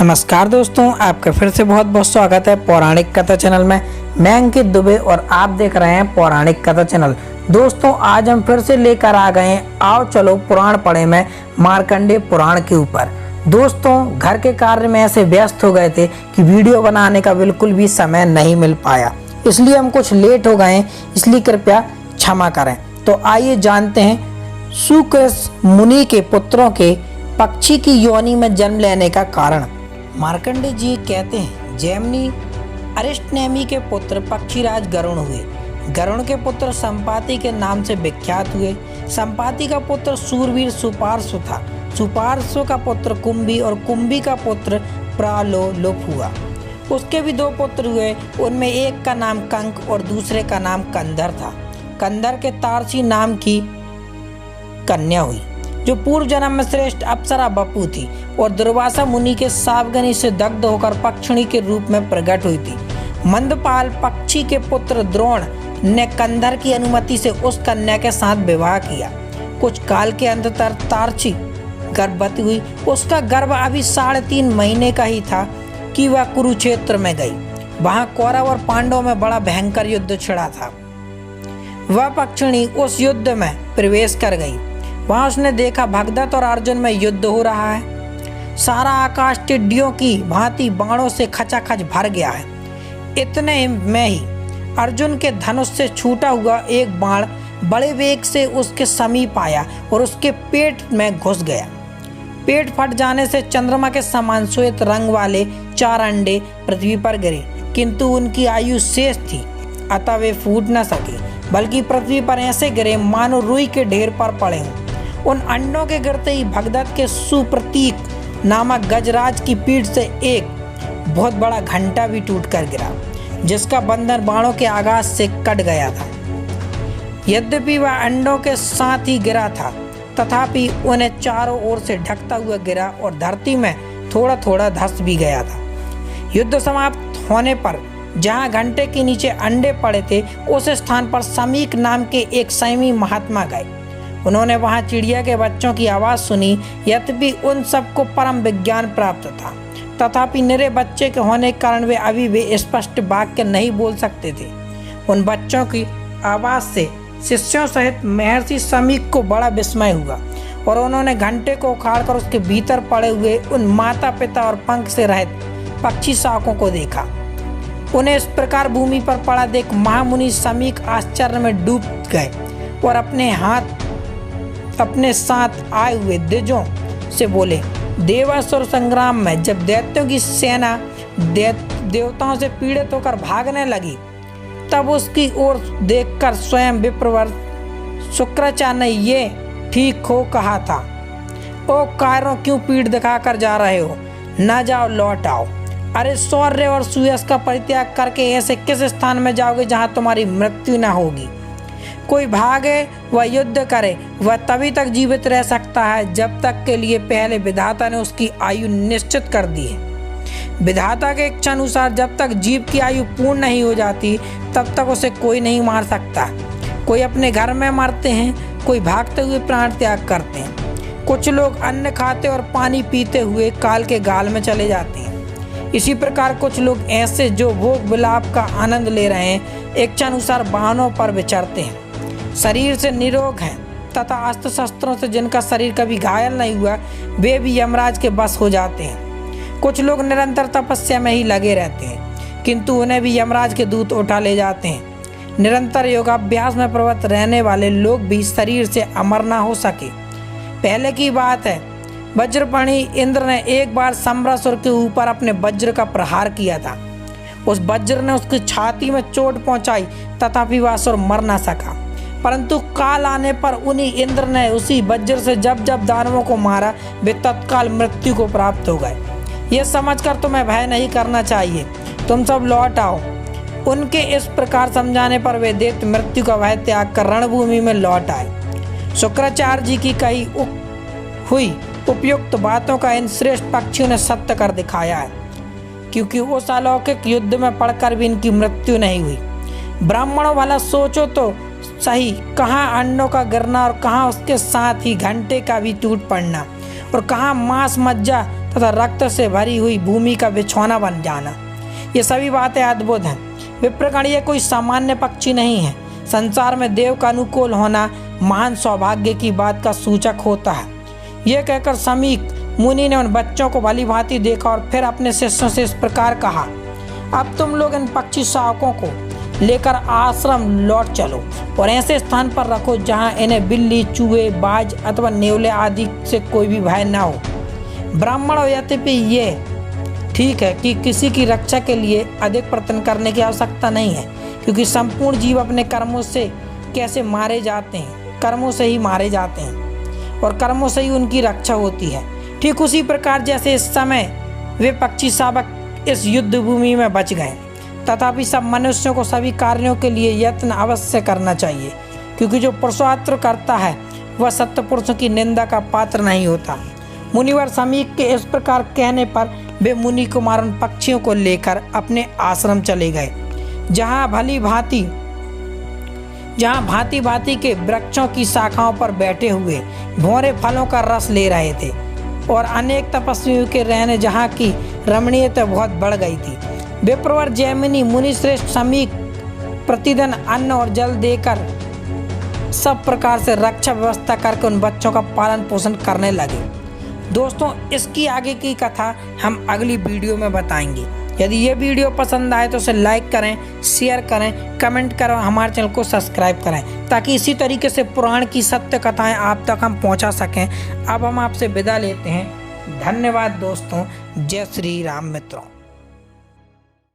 नमस्कार दोस्तों, आपका फिर से बहुत बहुत स्वागत है पौराणिक कथा चैनल में। मैं अंकित दुबे और आप देख रहे हैं पौराणिक कथा चैनल। दोस्तों, आज हम फिर से लेकर आ गए हैं आओ चलो पुराण पढ़े में मार्कंडेय पुराण के ऊपर। दोस्तों, घर के कार्य में ऐसे व्यस्त हो गए थे कि वीडियो बनाने का बिल्कुल भी समय नहीं मिल पाया, इसलिए हम कुछ लेट हो गए, इसलिए कृपया क्षमा करें। तो आइए जानते हैं शुक्र मुनि के पुत्रों के पक्षी की योनि में जन्म लेने का कारण। मार्कंडेय जी कहते हैं, जैमिनी अरिष्टनेमी के पुत्र पक्षीराज गरुण हुए। गरुण के पुत्र संपाति के नाम से विख्यात हुए। संपाति का पुत्र शूरवीर सुपार्श्व था। सुपार्श्व का पुत्र कुंभी और कुंभी का पुत्र प्रालोलुप हुआ। उसके भी दो पुत्र हुए, उनमें एक का नाम कंक और दूसरे का नाम कंधर था। कंधर के तारसी नाम की कन्या हुई, जो पूर्व जन्म में श्रेष्ठ अप्सरा बपू थी और दुर्वासा मुनि के सावगनी से दग्ध होकर पक्षिणी के रूप में प्रकट हुई थी। मंदपाल पक्षी के पुत्र द्रोण ने कंधर की अनुमति से उस कन्या के साथ विवाह किया। कुछ काल के अंततर तारसी गर्भवती हुई। उसका गर्भ अभी 3.5 महीने का ही था कि वह कुरुक्षेत्र में गई। वहां कौरव और पांडवों में बड़ा भयंकर युद्ध छिड़ा था। वह पक्षिणी उस युद्ध में प्रवेश कर गई। वहां उसने देखा भगदत्त और अर्जुन में युद्ध हो रहा है। सारा आकाश टिड्डियों की भांति बाणों से खचाखच भर गया है। इतने में ही अर्जुन के धनुष से छूटा हुआ एक बाण बड़े वेग से उसके समीप आया और उसके पेट में घुस गया। पेट फट जाने से चंद्रमा के समान श्वेत रंग वाले 4 अंडे पृथ्वी पर गिरे, किंतु उनकी आयु शेष थी, अतः वे फूट न सके, बल्कि पृथ्वी पर ऐसे गिरे मानो रुई के ढेर पर पड़े हों। उन अंडों के गिरते ही भगदत्त के सुप्रतीक नामक गजराज की पीठ से एक बहुत बड़ा घंटा भी टूटकर गिरा, जिसका बंधन बाणों के आघात से कट गया था। यद्यपि वह अंडों के साथ ही गिरा था, तथापि उन्हें चारों ओर से ढकता हुआ गिरा और धरती में थोड़ा थोड़ा धंस भी गया था। युद्ध समाप्त होने पर जहाँ घंटे के नीचे अंडे पड़े थे, उस स्थान पर समीक नाम के एक संयमी महात्मा गए। उन्होंने वहां चिड़िया के बच्चों की आवाज़ सुनी। यद्यपि उन सबको परम विज्ञान प्राप्त था, तथापि निरे बच्चे के होने के कारण वे अभी भी स्पष्ट वाक्य नहीं बोल सकते थे। उन बच्चों की आवाज़ से शिष्यों सहित महर्षि समीक को बड़ा विस्मय हुआ और उन्होंने घंटे को उखाड़कर उसके भीतर पड़े हुए उन माता पिता और पंख से रहित पक्षी शावकों को देखा। उन्हें इस प्रकार भूमि पर पड़ा देख महामुनि समीक आश्चर्य में डूब गए और अपने साथ आए हुए द्विजों से बोले, देवासुर संग्राम में जब दैत्यों की सेना देवताओं से पीड़ित होकर भागने लगी, तब उसकी ओर देखकर स्वयं विप्रवर शुक्राचार्य ने ये ठीक हो कहा था, ओ कायरों, क्यों पीठ दिखाकर जा रहे हो? न जाओ, लौट आओ। अरे शौर्य और सुयश का परित्याग करके ऐसे किस स्थान में जाओगे जहाँ तुम्हारी मृत्यु न होगी? कोई भागे व युद्ध करे, वह तभी तक जीवित रह सकता है जब तक के लिए पहले विधाता ने उसकी आयु निश्चित कर दी है। विधाता के इच्छा अनुसार जब तक जीव की आयु पूर्ण नहीं हो जाती, तब तक उसे कोई नहीं मार सकता। कोई अपने घर में मरते हैं, कोई भागते हुए प्राण त्याग करते हैं। कुछ लोग अन्न खाते और पानी पीते हुए काल के गाल में चले जाते हैं। इसी प्रकार कुछ लोग ऐसे जो भोग विलाप का आनंद ले रहे हैं, इच्छा अनुसार वाहनों पर विचरते हैं, शरीर से निरोग हैं तथा अस्त्र शस्त्रों से जिनका शरीर कभी घायल नहीं हुआ, वे भी यमराज के बस हो जाते हैं। कुछ लोग निरंतर तपस्या में ही लगे रहते हैं, किंतु उन्हें भी यमराज के दूत उठा ले जाते हैं। निरंतर योगाभ्यास में प्रवृत्त रहने वाले लोग भी शरीर से अमर न हो सके। पहले की बात है, वज्रपाणी इंद्र ने एक बार सम्रासुर के ऊपर अपने वज्र का प्रहार किया था। उस वज्र ने उसकी छाती में चोट पहुंचाई, तथापि वह असुर मर न सका। परंतु काल आने पर उन्हीं इंद्र ने उसी वज्र से जब जब दानवों को मारा, वे तत्काल मृत्यु को प्राप्त हो गए। यह समझकर तुम्हें भय नहीं करना चाहिए, तुम सब लौट आओ। उनके इस प्रकार समझाने पर वे दैत्य मृत्यु का भय त्याग कर रणभूमि में लौट आए। शुक्राचार्य जी की कही हुई उपयुक्त बातों का इन श्रेष्ठ पक्षियों ने सत्य कर दिखाया है, क्योंकि उस अलौकिक युद्ध में पड़कर भी इनकी मृत्यु नहीं हुई। ब्राह्मणों, भला सोचो तो सही, कहाँ अंडों का गिरना और कहाँ उसके साथ ही घंटे का भी टूट पड़ना, और कहाँ मांस मज्जा तथा रक्त से भरी हुई भूमि का बिछौना बन जाना, ये सभी बातें अद्भुत हैं। विप्रगण ये कोई सामान्य पक्षी नहीं है। संसार में देव का अनुकूल होना महान सौभाग्य की बात का सूचक होता है। यह कहकर समीक मुनि ने उन बच्चों को भली भांति देखा और फिर अपने शिष्यों से इस प्रकार कहा, अब तुम लोग इन पक्षी शावकों को लेकर आश्रम लौट चलो और ऐसे स्थान पर रखो जहां इन्हें बिल्ली, चूहे, बाज अथवा नेवले आदि से कोई भी भय न हो। ब्राह्मण यद्यपि ये ठीक है कि किसी की रक्षा के लिए अधिक प्रयत्न करने की आवश्यकता नहीं है, क्योंकि संपूर्ण जीव अपने कर्मों से कैसे मारे जाते हैं, कर्मों से ही मारे जाते हैं और कर्मों से ही उनकी रक्षा होती है। ठीक उसी प्रकार जैसे इस समय वे पक्षी शावक इस युद्ध भूमि में बच गए, तथापि सब मनुष्यों को सभी कार्यों के लिए यत्न अवश्य करना चाहिए, क्योंकि जो पुरुषार्थ करता है वह सत्य पुरुषों की निंदा का पात्र नहीं होता। मुनिवर समीक के इस प्रकार कहने पर वे मुनि कुमार उन पक्षियों को लेकर अपने आश्रम चले गए, जहाँ भांति भांति के वृक्षों की शाखाओं पर बैठे हुए भौरे फलों का रस ले रहे थे और अनेक तपस्वियों के रहने जहाँ की रमणीयता बहुत बढ़ गई थी। विप्रवर, जैमिनी, मुनि श्रेष्ठ समीक प्रतिदिन अन्न और जल देकर सब प्रकार से रक्षा व्यवस्था करके उन बच्चों का पालन पोषण करने लगे। दोस्तों, इसकी आगे की कथा हम अगली वीडियो में बताएंगे। यदि ये वीडियो पसंद आए तो उसे लाइक करें, शेयर करें, कमेंट करें, हमारे चैनल को सब्सक्राइब करें, ताकि इसी तरीके से पुराण की सत्य कथाएं आप तक हम पहुंचा सकें। अब हम आपसे विदा लेते हैं। धन्यवाद दोस्तों। जय श्री राम मित्रों।